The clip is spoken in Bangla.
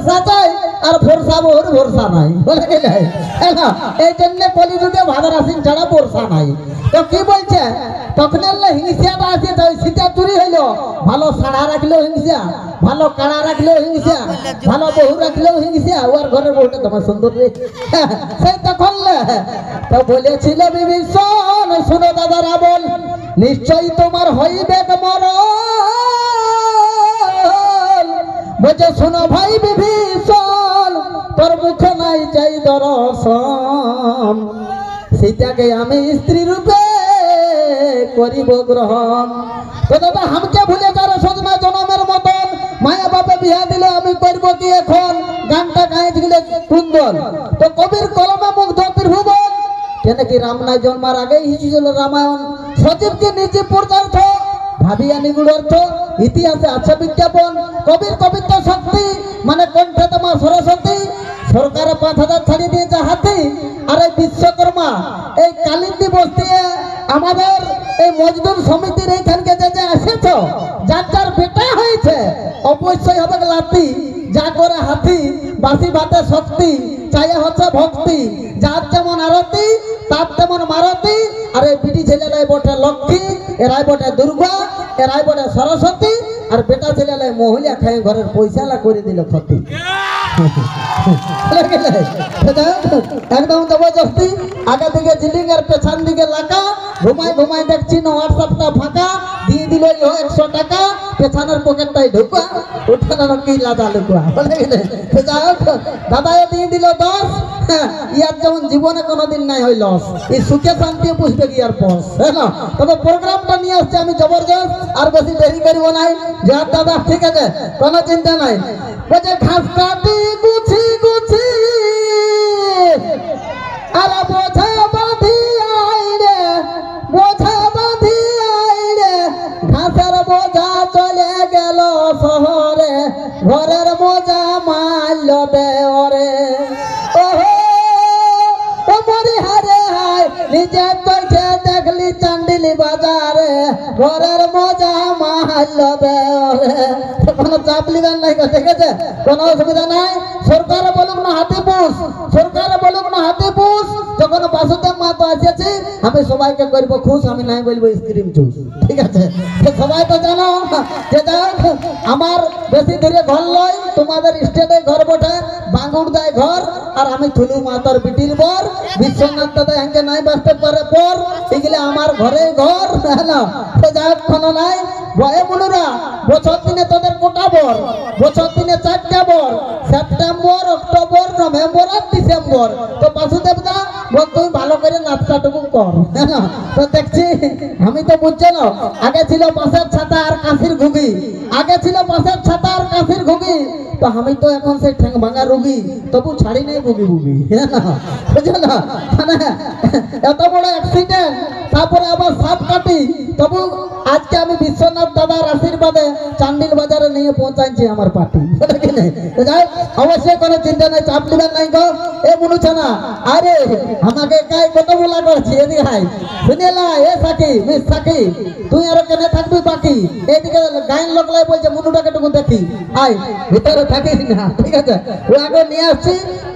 ভরসা চাই আর ভরসা বহুর ভরসা নাই বলে গেলে এই জন্য কলিযুগে ভাদর আশ্বিন ছাড়া ভরসা নাই। তো কি বলছে তখন হিংসাটা আছে তো সীতা চুরি হইলো ভালো সাড়া রাখলেও হিংসা ভালো কাড়া রাখলেও হিংসা ভালো বহু রাখলেও হিংসা ওর ঘরের বউটা তোমার সুন্দর রে সেই তখন তো বলেছিল বিভীষণ শুনো দাদারা বল নিশ্চয়ই তোমার হইবে মরণ বলছে শোনো ভাই বিভীষণ তোর মুখে নাই চাই দর্শন সীতাকে আমি স্ত্রী রূপে করিব গ্রহণ। তো দাদা হামকে ভুলে যারা সজনা জনমের মতন মায়া বাপে বিয়া দিলে আমি করব কি এখন গানটা গাইতে গেলে কুন্দল তো কবির কলমে মুগ্ধ ত্রিভুবন কেন কি রাম নাই জন্মার আগেই হিসেছিল রামায়ণ সজীবকে নিজে পূর্ণার্থ ভাবিয়া নিগুড় অর্থ ইতিহাসে আছে বিজ্ঞাপন কবির কবিত্ব শক্তি মানে কণ্ঠে তোমার সরস্বতী সরকারে ৫,০০০ ছাড়িয়ে দিয়েছে হাতি আর এই বিশ্বকর্মা এই কালিন্দী বস্তি আমাদের এই মজদুর সমিতির এইখানকে যে এসেছ যার যার বেটা হয়েছে অবশ্যই হবে লাতি যা করে হাতি বাসি ভাতে শক্তি চাই হচ্ছে ভক্তি যার যেমন আরতি তার তেমন মারতি আর এই বিটি ছেলেরাই বটে লক্ষ্মী এরাই বটে দুর্গা এরাই বটে সরস্বতী আর বেটা ছেলেরাই মহিলা খাই ঘরের পয়সা করে দিল ক্ষতি একদম জবরদস্তি আগে দিকে জিলিং আর পেছন দিকে লাকা ঘুমাই ঘুমাই দেখছি না হোয়াটসঅ্যাপটা ফাঁকা দিয়ে দিল 100 টাকা পেছনের পকেটটাই ঢুকা উঠানো কি লাদা লুকুয়া বলে গেলে দাদা দিয়ে দিল 10 ইয়ার যেমন জীবনে কোনোদিন নাই হইল এই সুখে শান্তি পুষবে কি আর পস হ্যাঁ তবে প্রোগ্রামটা নিয়ে আসছে আমি জবরদস্ত আর বেশি দেরি করিব নাই যার দাদা ঠিক আছে কোনো চিন্তা নাই বলছে ঘাস কাটি গুছি গুছি আর বোঝা বাঁধি আইরে বোঝা বাঁধি আইরে ঘাসের বোঝা চলে গেল শহরে ঘরের বোঝা মারল দেওরে ওহো ও মরি হারে হায় নিজে চোখে দেখলি চান্ডিলি বাজারে ঘরের মজা মারল দেওরে কোনো চাপ লিবেন নাই ঠিক আছে কোনো অসুবিধা নাই সরকার বলুক না হাতে পুষ সরকার বলুক না হাতে পুষ যখন বাসুদেব মা তো আসেছে আমি সবাইকে করবো খুশ আমি নাই বলবো স্ক্রিম চুষ ঠিক আছে সবাই তো জানো যে আমার বেশি দূরে ঘর লয় তোমাদের স্টেটে ঘর বটে বাঙ্গুড় দেয় ঘর আর আমি থুলু মাতার বিটির বর বিশ্বনাথ দাদা হ্যাঙ্গে নাই বাঁচতে পারে পর এগুলো আমার ঘরে ঘর না যাই কোনো নাই ভয়ে মনুরা বছর দিনে তোদের কোটা বর বছর দিনে 4টা বর সেপ্টেম্বর অক্টোবর নভেম্বর আর ডিসেম্বর তো বাসুদেব দা বল তুমি ভালো করে নাচটাটুকু কর হ্যাঁ তো দেখছি আমি তো বুঝছো না আগে ছিল বাঁশের ছাতা আর কাশির ঘুগি আগে ছিল বাঁশের ছাতা আর কাশির ঘুগি তো আমি তো এখন সেই ঠ্যাং ভাঙা রোগী তবু ছাড়ি নেই বুগি বুগি হ্যাঁ না বুঝছো না মানে এত বড় অ্যাক্সিডেন্ট তারপরে আবার সাপ কাটি তবু আজকে আমি বিশ্বনাথ দাদার আশীর্বাদে চান্ডিল বাজারে নিয়ে পৌঁছাইছি আমার পার্টি যাই অবশ্যই কোনো চিন্তা নাই চাপ নেবেন নাই গো এ মনুছে না আরে আমাকে কাই কত বলা করছি এদিকে হাই শুনিলা এ সাকি মিস সাকি তুই আর কেনে থাকবি বাকি এইদিকে গাইন লোকলাই বলছে মনুটাকে টুকু দেখি আয় ভিতরে থাকিস না ঠিক আছে ও আগে নিয়ে আসছি